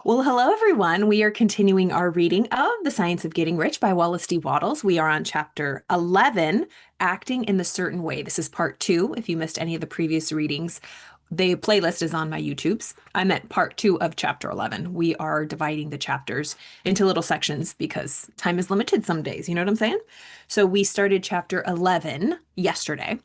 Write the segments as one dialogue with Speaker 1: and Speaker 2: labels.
Speaker 1: Well, hello everyone. We are continuing our reading of The Science of Getting Rich by Wallace D. Wattles. We are on chapter 11, Acting in the Certain Way. This is part two. If you missed any of the previous readings, the playlist is on my YouTube's. I meant part two of chapter 11. We are dividing the chapters into little sections because time is limited some days. You know what I'm saying? So we started chapter 11 yesterday.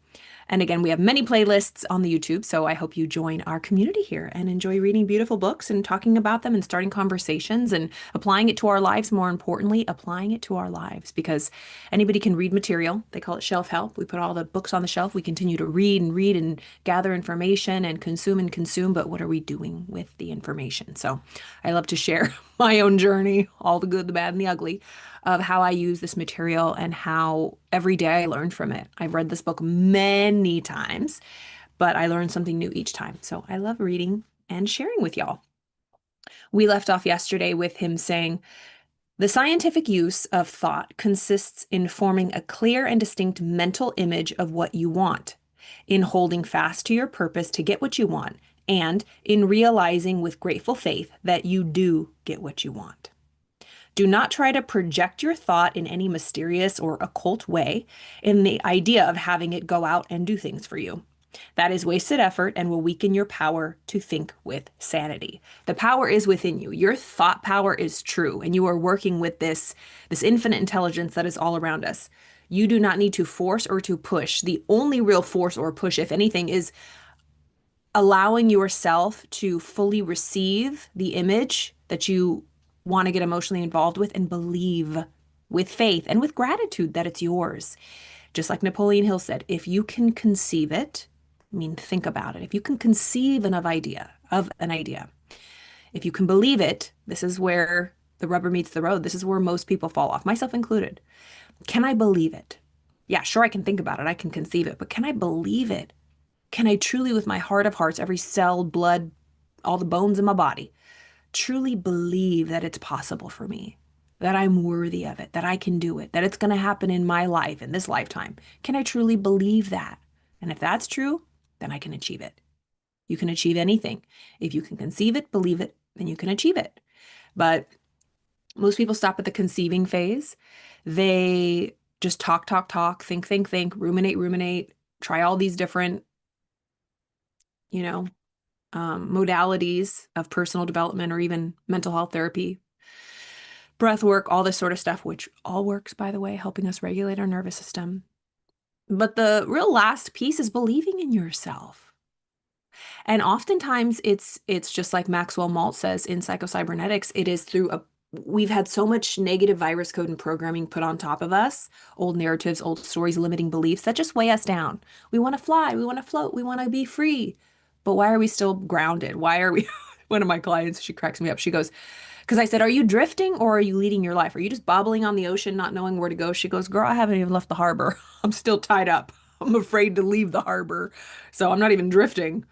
Speaker 1: And again, we have many playlists on the YouTube, so I hope you join our community here and enjoy reading beautiful books and talking about them and starting conversations and applying it to our lives. More importantly, applying it to our lives because anybody can read material. They call it shelf help. We put all the books on the shelf. We continue to read and gather information and consume. But what are we doing with the information? So I love to share my own journey, all the good, the bad, and the ugly of how I use this material and how every day I learn from it. I've read this book many times, but I learn something new each time. So I love reading and sharing with y'all. We left off yesterday with him saying, the scientific use of thought consists in forming a clear and distinct mental image of what you want, in holding fast to your purpose to get what you want, and in realizing with grateful faith that you do get what you want. Do not try to project your thought in any mysterious or occult way in the idea of having it go out and do things for you. That is wasted effort and will weaken your power to think with sanity. The power is within you. Your thought power is true, and you are working with this infinite intelligence that is all around us. You do not need to force or to push. The only real force or push, if anything, is allowing yourself to fully receive the image that you want to get emotionally involved with and believe with faith and with gratitude that it's yours. Just like Napoleon Hill said, if you can conceive it, I mean, think about it. If you can conceive of an idea, if you can believe it, this is where the rubber meets the road. This is where most people fall off, myself included. Can I believe it? Yeah, sure, I can think about it. I can conceive it, but can I believe it? Can I truly, with my heart of hearts, every cell, blood, all the bones in my body, truly believe that it's possible for me, that I'm worthy of it, that I can do it, that it's going to happen in my life, in this lifetime? Can I truly believe that? And if that's true, then I can achieve it. You can achieve anything. If you can conceive it, believe it, then you can achieve it. But most people stop at the conceiving phase. They just talk, think, ruminate, try all these different, you know, modalities of personal development or even mental health therapy, breath work, all this sort of stuff, which all works, by the way, helping us regulate our nervous system. But the real last piece is believing in yourself. And oftentimes it's just like Maxwell Maltz says in Psychocybernetics, it is through we've had so much negative virus code and programming put on top of us, old narratives, old stories, limiting beliefs that just weigh us down. We want to fly, we want to float, we want to be free. But why are we still grounded? Why are we? One of my clients, she cracks me up. She goes, because I said, are you drifting or are you leading your life? Are you just bobbling on the ocean, not knowing where to go? She goes, girl, I haven't even left the harbor. I'm still tied up. I'm afraid to leave the harbor. So I'm not even drifting.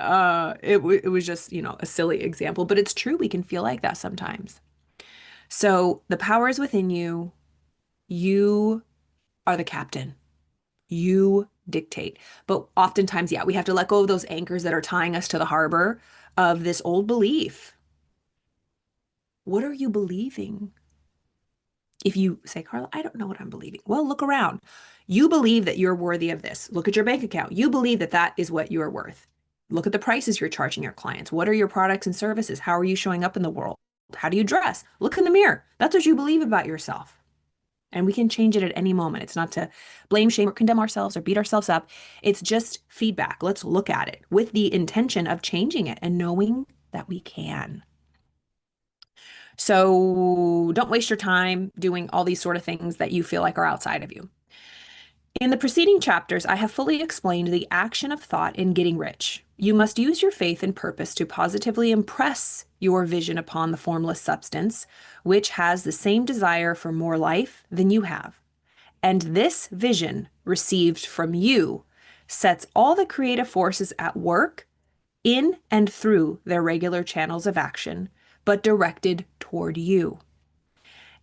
Speaker 1: It was just, a silly example, but it's true. We can feel like that sometimes. So the power is within you. You are the captain. You dictate. But oftentimes, yeah, we have to let go of those anchors that are tying us to the harbor of this old belief. What are you believing? If you say, Carla, I don't know what I'm believing. Well, look around. You believe that you're worthy of this. Look at your bank account. You believe that that is what you are worth. Look at the prices you're charging your clients. What are your products and services? How are you showing up in the world? How do you dress? Look in the mirror. That's what you believe about yourself. And we can change it at any moment. It's not to blame, shame, or condemn ourselves or beat ourselves up. It's just feedback. Let's look at it with the intention of changing it and knowing that we can. So don't waste your time doing all these sort of things that you feel like are outside of you. In the preceding chapters, I have fully explained the action of thought in getting rich. You must use your faith and purpose to positively impress your vision upon the formless substance, which has the same desire for more life than you have. And this vision, received from you, sets all the creative forces at work in and through their regular channels of action, but directed toward you.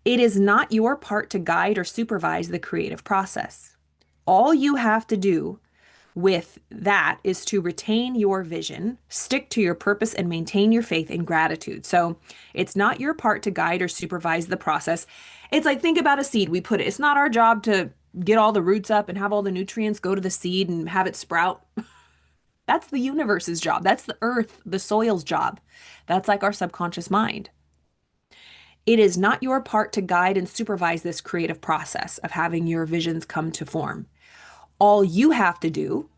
Speaker 1: It is not your part to guide or supervise the creative process. All you have to do with that is to retain your vision, stick to your purpose, and maintain your faith and gratitude. So it's not your part to guide or supervise the process. It's like, think about a seed. We put it, it's not our job to get all the roots up and have all the nutrients go to the seed and have it sprout. That's the universe's job. That's the earth, the soil's job. That's like our subconscious mind. It is not your part to guide and supervise this creative process of having your visions come to form. All you have to do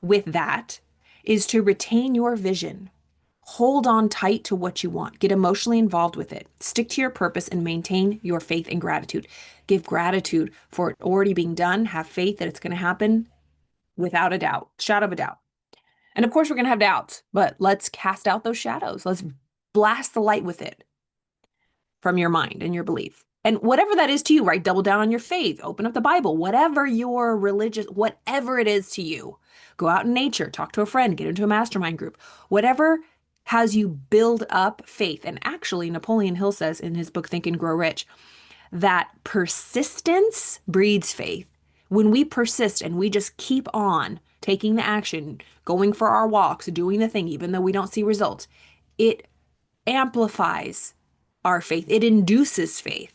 Speaker 1: with that is to retain your vision. Hold on tight to what you want. Get emotionally involved with it. Stick to your purpose and maintain your faith and gratitude. Give gratitude for it already being done. Have faith that it's going to happen without a doubt, shadow of a doubt. And of course, we're going to have doubts, but let's cast out those shadows. Let's blast the light with it from your mind and your belief. And whatever that is to you, right? Double down on your faith, open up the Bible, whatever your religious, whatever it is to you. Go out in nature, talk to a friend, get into a mastermind group, whatever has you build up faith. And actually, Napoleon Hill says in his book, Think and Grow Rich, that persistence breeds faith. When we persist and we just keep on taking the action, going for our walks, doing the thing, even though we don't see results, it amplifies our faith. It induces faith.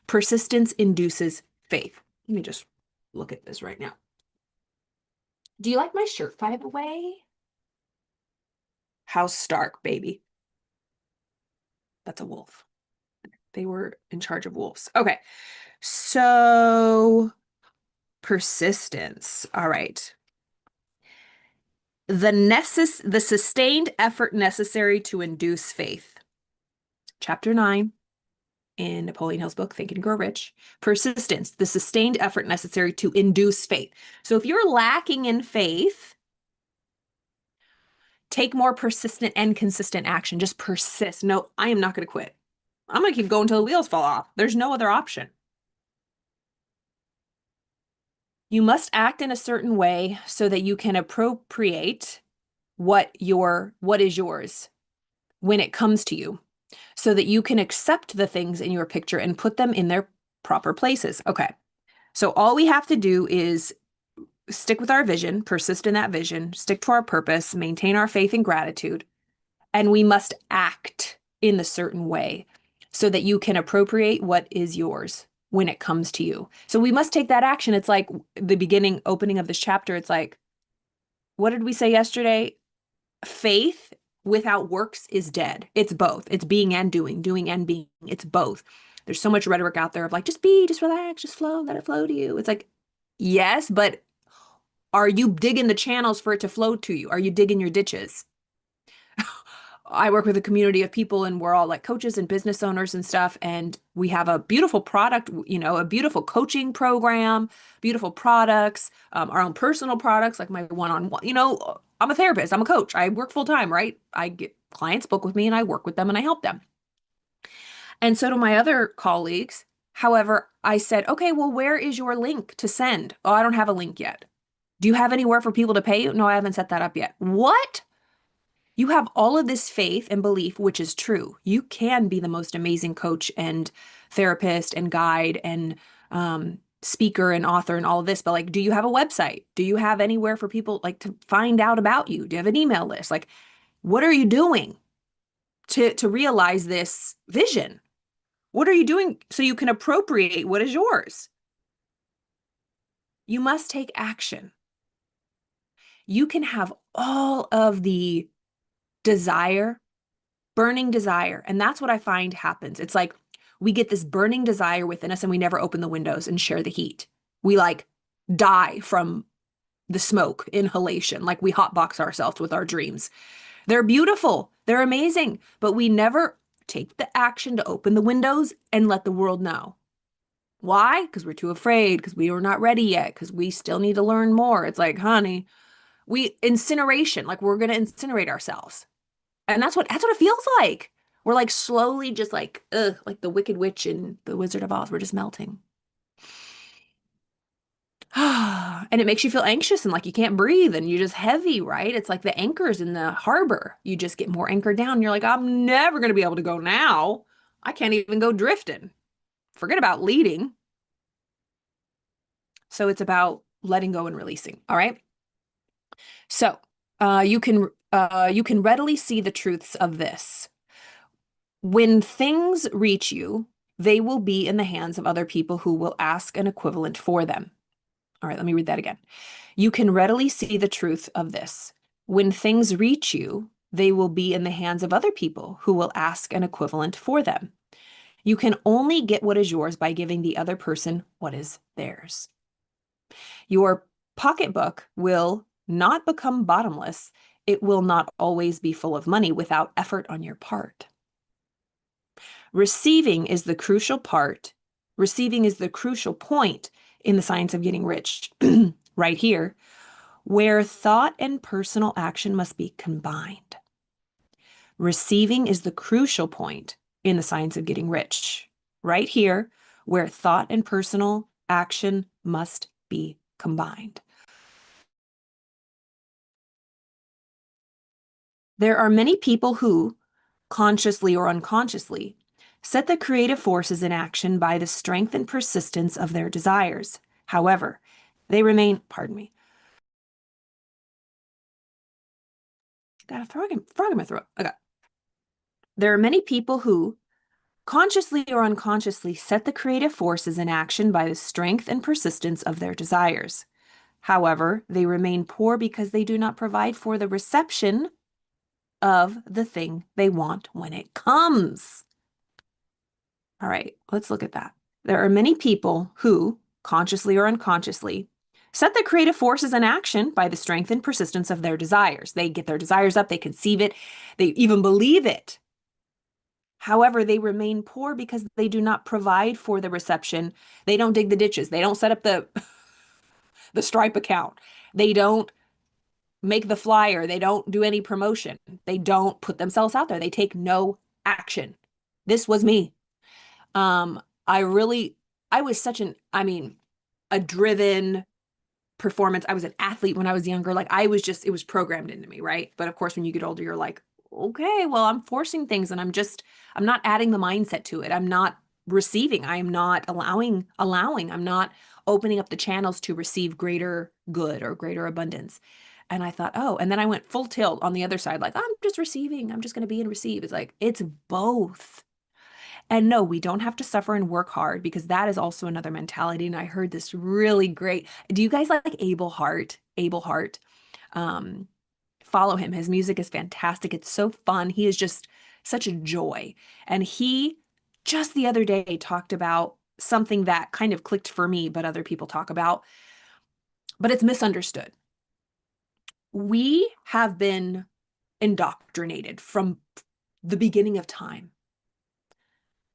Speaker 1: Persistence induces faith. Let me just look at this right now. Do you like my shirt, by the way? House Stark, baby. That's a wolf. They were in charge of wolves. Okay. So persistence. All right. The sustained effort necessary to induce faith. Chapter 9 in Napoleon Hill's book, Think and Grow Rich. Persistence, the sustained effort necessary to induce faith. So if you're lacking in faith, take more persistent and consistent action. Just persist. No, I am not going to quit. I'm going to keep going until the wheels fall off. There's no other option. You must act in a certain way so that you can appropriate what is yours when it comes to you, so that you can accept the things in your picture and put them in their proper places. Okay. So all we have to do is stick with our vision, persist in that vision, stick to our purpose, maintain our faith and gratitude, and we must act in a certain way so that you can appropriate what is yours when it comes to you. So we must take that action. It's like the opening of this chapter. It's like, what did we say yesterday? Faith without works is dead. It's both. It's being and doing and being. It's both. There's so much rhetoric out there of like, just be, just relax, just flow, let it flow to you. It's like, yes, but are you digging the channels for it to flow to you? Are you digging your ditches? I work with a community of people and we're all like coaches and business owners and stuff. And we have a beautiful product, a beautiful coaching program, beautiful products, our own personal products, like my one-on-one, I'm a therapist, I'm a coach, I work full time, right? I get clients book with me and I work with them and I help them. And so do my other colleagues. However, I said, okay, well, where is your link to send? Oh, I don't have a link yet. Do you have anywhere for people to pay you? No, I haven't set that up yet. What? You have all of this faith and belief, which is true. You can be the most amazing coach and therapist and guide and speaker and author and all of this. But like, do you have a website? Do you have anywhere for people like to find out about you? Do you have an email list? Like, what are you doing to realize this vision? What are you doing so you can appropriate what is yours? You must take action. You can have all of the desire, burning desire. And that's what I find happens. It's like we get this burning desire within us and we never open the windows and share the heat. We like die from the smoke inhalation, like we hotbox ourselves with our dreams. They're beautiful, they're amazing, but we never take the action to open the windows and let the world know. Why? Because we're too afraid, because we are not ready yet, because we still need to learn more. It's like, honey, incineration, like we're going to incinerate ourselves. And that's what it feels like. We're like slowly just like, like the Wicked Witch in The Wizard of Oz. We're just melting. And it makes you feel anxious and like you can't breathe and you're just heavy, right? It's like the anchors in the harbor. You just get more anchored down. You're like, I'm never going to be able to go now. I can't even go drifting. Forget about leading. So it's about letting go and releasing. All right. So, you can readily see the truths of this. When things reach you, they will be in the hands of other people who will ask an equivalent for them. All right, let me read that again. You can readily see the truth of this. When things reach you, they will be in the hands of other people who will ask an equivalent for them. You can only get what is yours by giving the other person what is theirs. Your pocketbook will not become bottomless. It will not always be full of money without effort on your part. Receiving is the crucial part. Receiving is the crucial point in the science of getting rich, right here, where thought and personal action must be combined. Receiving is the crucial point in the science of getting rich, right here, where thought and personal action must be combined. There are many people who, consciously or unconsciously, set the creative forces in action by the strength and persistence of their desires. However, they remain, pardon me, got a frog in my throat. Okay. There are many people who, consciously or unconsciously, set the creative forces in action by the strength and persistence of their desires. However, they remain poor because they do not provide for the reception of the thing they want when it comes. All right, let's look at that. There are many people who, consciously or unconsciously, set the creative forces in action by the strength and persistence of their desires. They get their desires up, they conceive it, they even believe it. However, they remain poor because they do not provide for the reception. They don't dig the ditches. They don't set up the Stripe account. They don't make the flyer. They don't do any promotion. They don't put themselves out there. They take no action. This was me. I really, I was such a driven performance. I was an athlete when I was younger. Like I was just, it was programmed into me, right? But of course, when you get older, you're like, okay, well, I'm forcing things and I'm not adding the mindset to it. I'm not receiving. I am not allowing. I'm not opening up the channels to receive greater good or greater abundance. And I thought, oh, and then I went full tilt on the other side, like, I'm just receiving. I'm just going to be and receive. It's like, it's both. And no, we don't have to suffer and work hard because that is also another mentality. And I heard this really great. Do you guys like Abel Hart? Abel Hart. Um, Follow him. His music is fantastic. It's so fun. He is just such a joy. And he just the other day talked about something that kind of clicked for me, but other people talk about, but it's misunderstood. We have been indoctrinated from the beginning of time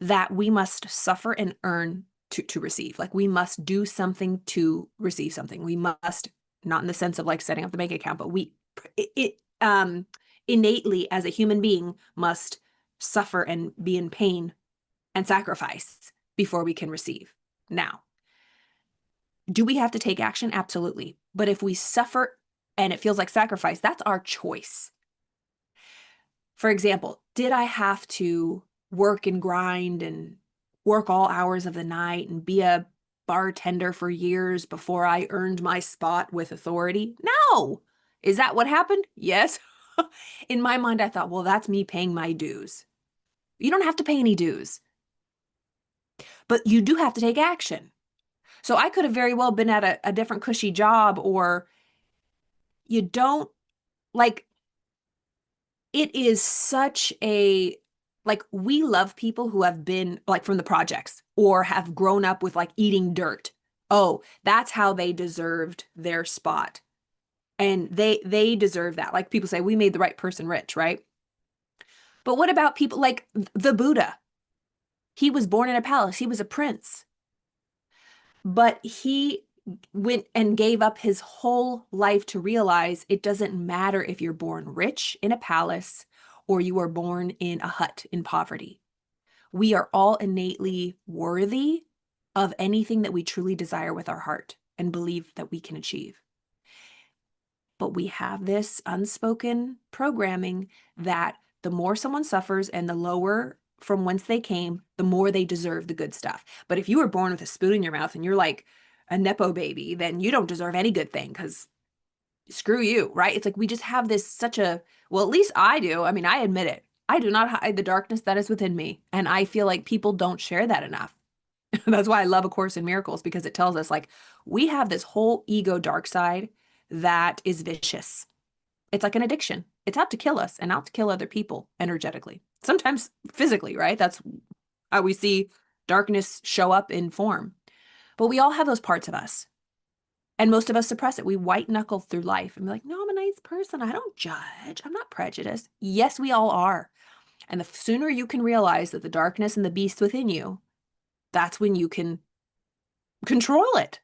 Speaker 1: that we must suffer and earn to receive. Like we must do something to receive something. We must, not in the sense of like setting up the bank account, but innately as a human being must suffer and be in pain and sacrifice before we can receive. Now, do we have to take action? Absolutely. But if we suffer and it feels like sacrifice, that's our choice. For example, did I have to work and grind and work all hours of the night and be a bartender for years before I earned my spot with authority? No. Is that what happened? Yes. In my mind, I thought, well, that's me paying my dues. You don't have to pay any dues, but you do have to take action. So I could have very well been at a different cushy job, or you don't like it is such a like we love people who have been like from the projects or have grown up with like eating dirt. Oh, that's how they deserved their spot. And they deserve that. Like people say we made the right person rich, right? But what about people like the Buddha? He was born in a palace. He was a prince. But he went and gave up his whole life to realize it doesn't matter if you're born rich in a palace or you are born in a hut in poverty. We are all innately worthy of anything that we truly desire with our heart and believe that we can achieve. But we have this unspoken programming that the more someone suffers and the lower from whence they came, the more they deserve the good stuff. But if you were born with a spoon in your mouth and you're like a Nepo baby, then you don't deserve any good thing because screw you, right? It's like we just have this well, at least I do. I mean, I admit it. I do not hide the darkness that is within me. And I feel like people don't share that enough. That's why I love A Course in Miracles, because it tells us like we have this whole ego dark side that is vicious. It's like an addiction. It's out to kill us and out to kill other people energetically, sometimes physically, right? That's how we see darkness show up in form. But we all have those parts of us. And most of us suppress it. We white knuckle through life and be like, no, I'm a nice person. I don't judge. I'm not prejudiced. Yes, we all are. And the sooner you can realize that the darkness and the beast within you, that's when you can control it.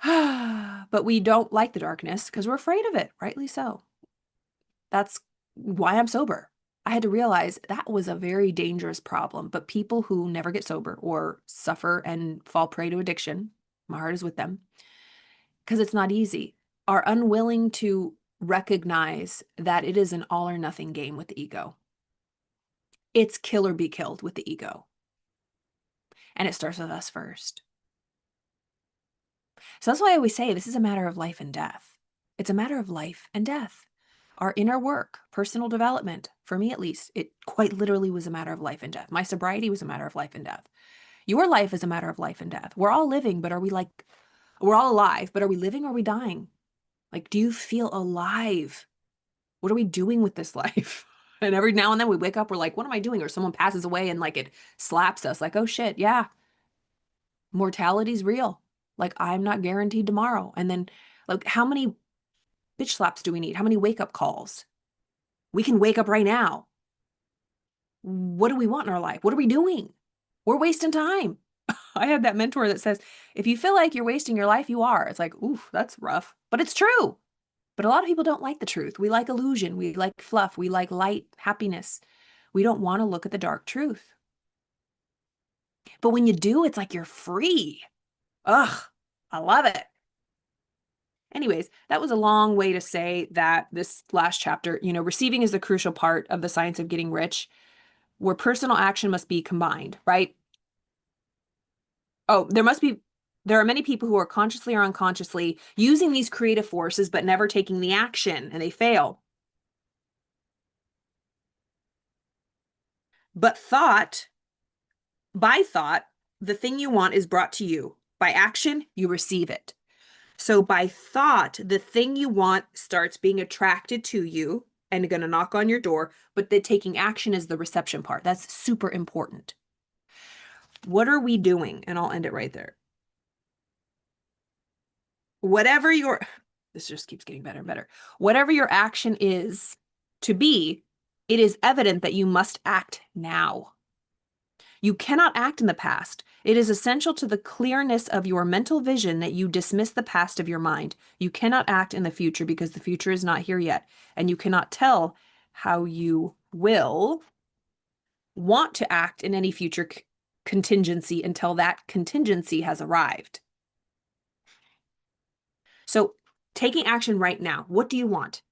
Speaker 1: But we don't like the darkness because we're afraid of it, rightly so. That's why I'm sober. I had to realize that was a very dangerous problem. But people who never get sober or suffer and fall prey to addiction, my heart is with them, because it's not easy, are unwilling to recognize that it is an all or nothing game with the ego. It's kill or be killed with the ego. And it starts with us first. So that's why I always say this is a matter of life and death. It's a matter of life and death. Our inner work, personal development, for me at least, it quite literally was a matter of life and death. My sobriety was a matter of life and death. Your life is a matter of life and death. We're all living, but we're all alive, but are we living or are we dying? Like, do you feel alive? What are we doing with this life? And every now and then we wake up, we're like, what am I doing? Or someone passes away and like it slaps us like, oh shit, yeah, mortality's real. Like, I'm not guaranteed tomorrow. And then like, how many bitch slaps do we need? How many wake up calls? We can wake up right now. What do we want in our life? What are we doing? We're wasting time. I had that mentor that says, if you feel like you're wasting your life, you are. It's like, oof, that's rough. But it's true. But a lot of people don't like the truth. We like illusion. We like fluff. We like light, happiness. We don't want to look at the dark truth. But when you do, it's like you're free. Ugh, I love it. Anyways, that was a long way to say that this last chapter, receiving is the crucial part of the science of getting rich, where personal action must be combined, right? Oh, there are many people who are consciously or unconsciously using these creative forces, but never taking the action, and they fail. But by thought, the thing you want is brought to you. By action, you receive it. So by thought, the thing you want starts being attracted to you and going to knock on your door, but the taking action is the reception part. That's super important. What are we doing? And I'll end it right there. This just keeps getting better and better. Whatever your action is to be, it is evident that you must act now. You cannot act in the past. It is essential to the clearness of your mental vision that you dismiss the past of your mind. You cannot act in the future because the future is not here yet, and you cannot tell how you will want to act in any future contingency until that contingency has arrived. So, taking action right now, what do you want?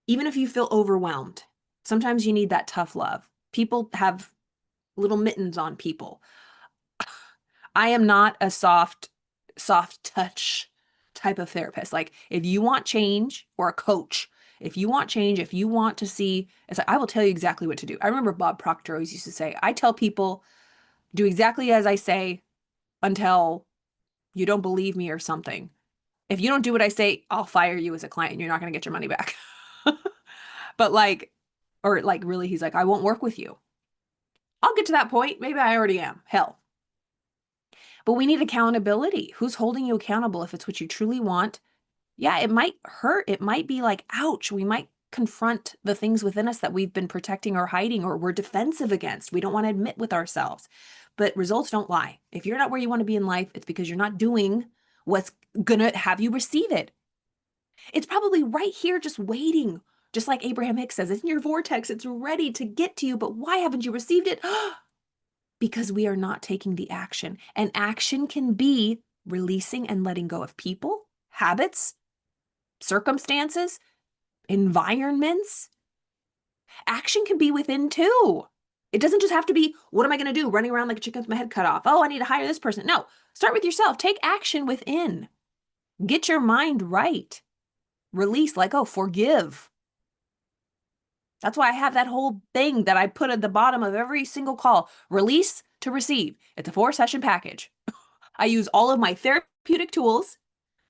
Speaker 1: Even if you feel overwhelmed, sometimes you need that tough love. People have little mittens on people. I am not a soft touch type of therapist. Like, if you want change, or a coach, if you want change, if you want to see, it's like, I will tell you exactly what to do. I remember Bob Proctor always used to say, I tell people, do exactly as I say until you don't believe me or something. If you don't do what I say, I'll fire you as a client and you're not going to get your money back. But really, he's like, I won't work with you. I'll get to that point. Maybe I already am. Hell. But we need accountability. Who's holding you accountable if it's what you truly want? Yeah, it might hurt. It might be like, ouch. We might confront the things within us that we've been protecting or hiding or we're defensive against. We don't want to admit with ourselves. But results don't lie. If you're not where you want to be in life, it's because you're not doing what's going to have you receive it. It's probably right here just waiting. Just like Abraham Hicks says, it's in your vortex. It's ready to get to you. But why haven't you received it? Because we are not taking the action. And action can be releasing and letting go of people, habits, circumstances, environments. Action can be within too. It doesn't just have to be, what am I going to do? Running around like a chicken with my head cut off. Oh, I need to hire this person. No, start with yourself. Take action within. Get your mind right. Release, let go, forgive. That's why I have that whole thing that I put at the bottom of every single call. Release to receive. It's a 4-session package. I use all of my therapeutic tools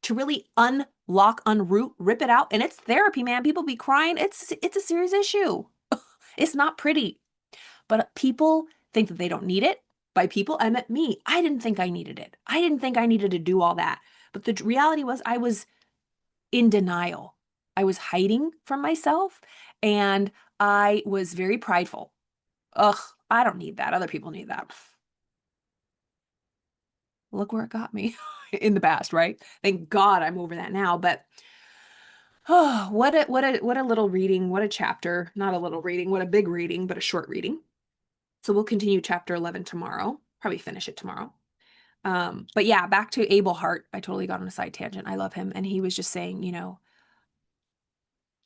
Speaker 1: to really unlock, unroot, rip it out. And it's therapy, man. People be crying. It's a serious issue. It's not pretty. But people think that they don't need it. By people, I meant me. I didn't think I needed it. I didn't think I needed to do all that. But the reality was I was in denial. I was hiding from myself and I was very prideful. Ugh, I don't need that. Other people need that. Look where it got me in the past, right? Thank God I'm over that now. But oh, what a little reading, what a chapter. Not a little reading, what a big reading, but a short reading. So we'll continue chapter 11 tomorrow. Probably finish it tomorrow. But yeah, back to Abel Hart. I totally got on a side tangent. I love him. And he was just saying,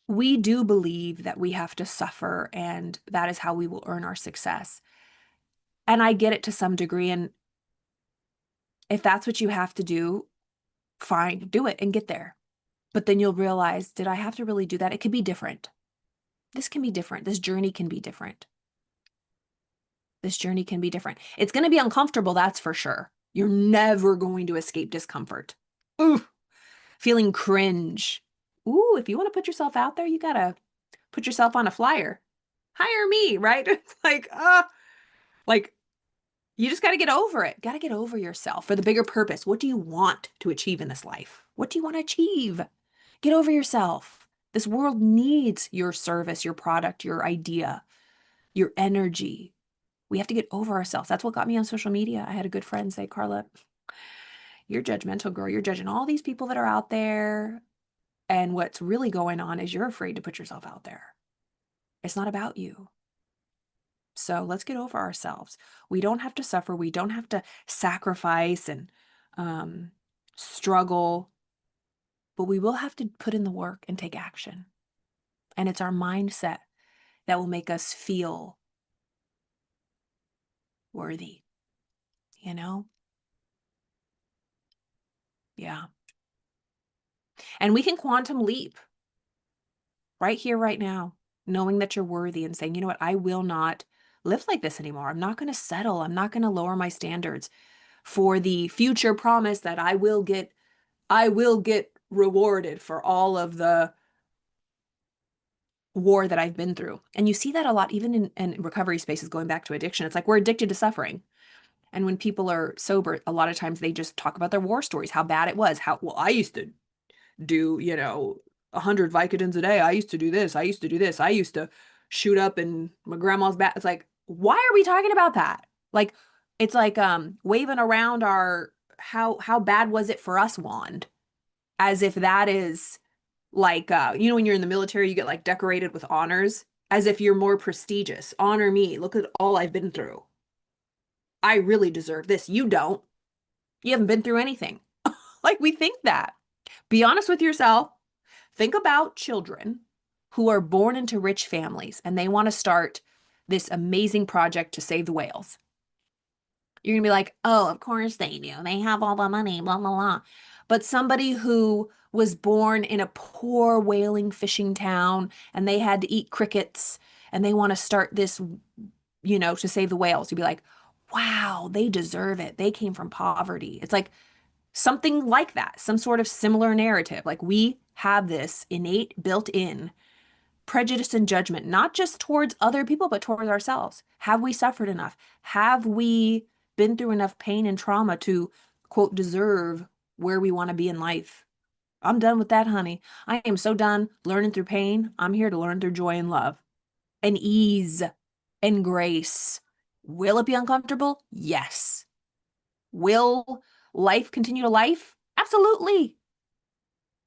Speaker 1: we do believe that we have to suffer and that is how we will earn our success. And I get it to some degree. And if that's what you have to do, fine, do it and get there. But then you'll realize, did I have to really do that? It could be different. This can be different. This journey can be different. This journey can be different. It's going to be uncomfortable, that's for sure. You're never going to escape discomfort. Ooh, feeling cringe. Ooh, if you want to put yourself out there, you got to put yourself on a flyer. Hire me, right? It's like you just got to get over it. Got to get over yourself for the bigger purpose. What do you want to achieve in this life? What do you want to achieve? Get over yourself. This world needs your service, your product, your idea, your energy. We have to get over ourselves. That's what got me on social media. I had a good friend say, Carla, you're judgmental, girl. You're judging all these people that are out there. And what's really going on is you're afraid to put yourself out there. It's not about you. So let's get over ourselves. We don't have to suffer. We don't have to sacrifice and struggle, but we will have to put in the work and take action. And it's our mindset that will make us feel worthy, you know? Yeah. And we can quantum leap right here, right now, knowing that you're worthy and saying, you know what, I will not live like this anymore. I'm not going to settle. I'm not going to lower my standards for the future promise that I will get rewarded for all of the war that I've been through. And you see that a lot, even in recovery spaces, going back to addiction. It's like we're addicted to suffering. And when people are sober, a lot of times they just talk about their war stories, how bad it was, well, I used to do, 100 Vicodins a day. I used to do this. I used to do this. I used to shoot up in my grandma's bath. It's like, why are we talking about that? Like, it's like waving around our how bad was it for us wand, as if that is like when you're in the military, you get like decorated with honors, as if you're more prestigious. Honor me. Look at all I've been through. I really deserve this. You don't. You haven't been through anything. Like we think that. Be honest with yourself. Think about children who are born into rich families and they want to start this amazing project to save the whales. You're going to be like, oh, of course they do. They have all the money, blah, blah, blah. But somebody who was born in a poor whaling fishing town and they had to eat crickets and they want to start this, to save the whales, you'd be like, wow, they deserve it. They came from poverty. It's like something like that, some sort of similar narrative. Like we have this innate, built-in prejudice and judgment, not just towards other people, but towards ourselves. Have we suffered enough? Have we been through enough pain and trauma to, quote, deserve where we want to be in life? I'm done with that, honey. I am so done learning through pain. I'm here to learn through joy and love and ease and grace. Will it be uncomfortable? Yes. Will life continue to life? Absolutely.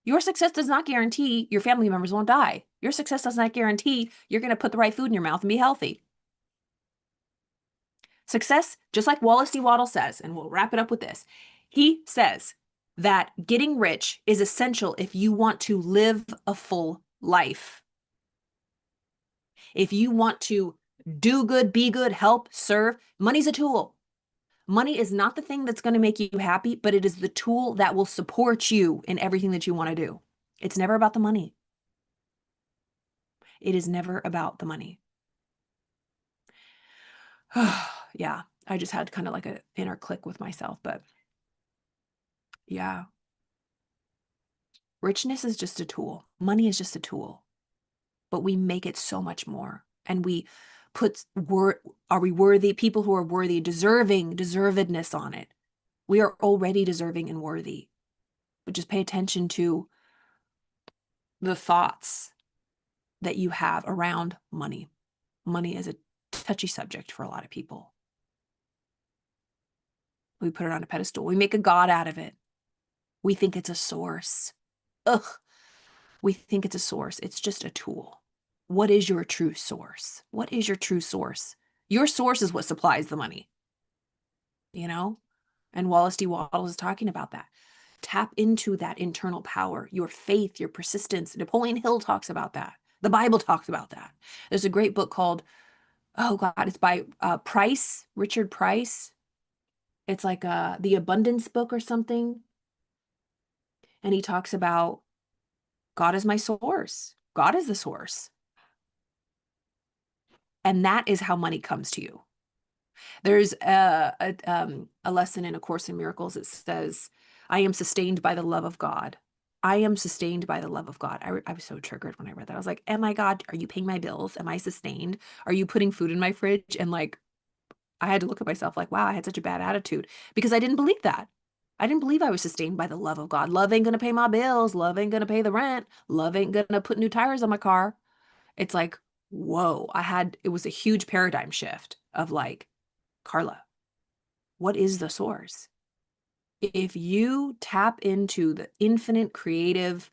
Speaker 1: Your success does not guarantee your family members won't die. Your success does not guarantee you're going to put the right food in your mouth and be healthy. Success, just like Wallace D. Waddle says, and we'll wrap it up with this, he says that getting rich is essential if you want to live a full life. If you want to do good, be good, help, serve, money's a tool. Money is not the thing that's going to make you happy, but it is the tool that will support you in everything that you want to do. It's never about the money. It is never about the money. Yeah, I just had kind of like an inner click with myself, but yeah, richness is just a tool. Money is just a tool, but we make it so much more. And we put are we worthy? People who are worthy, deservedness on it. We are already deserving and worthy, but just pay attention to the thoughts that you have around money. Money is a touchy subject for a lot of people. We put it on a pedestal. We make a god out of it. We think it's a source. Ugh. We think it's a source. It's just a tool. What is your true source? What is your true source? Your source is what supplies the money, you know? And Wallace D. Wattles is talking about that. Tap into that internal power, your faith, your persistence. Napoleon Hill talks about that. The Bible talks about that. There's a great book called, oh God, it's by Price, Richard Price. It's like the Abundance Book or something. And he talks about God is my source. God is the source. And that is how money comes to you. There's a lesson in A Course in Miracles. It says, I am sustained by the love of God. I am sustained by the love of God. I was so triggered when I read that. I was like, oh my God, are you paying my bills? Am I sustained? Are you putting food in my fridge? And like, I had to look at myself like, wow, I had such a bad attitude because I didn't believe that. I didn't believe I was sustained by the love of God. Love ain't going to pay my bills. Love ain't going to pay the rent. Love ain't going to put new tires on my car. It's like, whoa, it was a huge paradigm shift of like, Carla, what is the source? If you tap into the infinite creative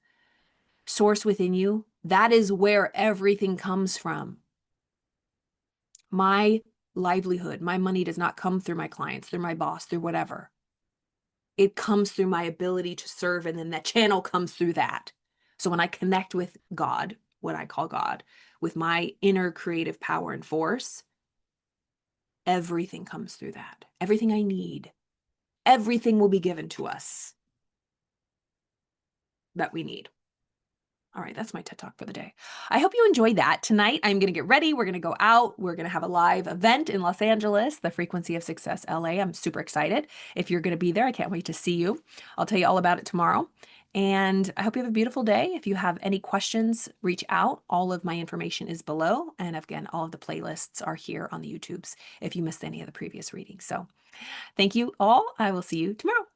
Speaker 1: source within you, that is where everything comes from. My livelihood, my money does not come through my clients, through my boss, through whatever. It comes through my ability to serve, and then that channel comes through that. So when I connect with God, what I call God, with my inner creative power and force, everything comes through that. Everything I need, everything will be given to us that we need. All right, that's my TED Talk for the day. I hope you enjoyed that. Tonight, I'm going to get ready. We're going to go out. We're going to have a live event in Los Angeles, the Frequency of Success LA. I'm super excited. If you're going to be there, I can't wait to see you. I'll tell you all about it tomorrow. And I hope you have a beautiful day. If you have any questions, reach out. All of my information is below. And again, all of the playlists are here on the YouTubes if you missed any of the previous readings. So thank you all. I will see you tomorrow.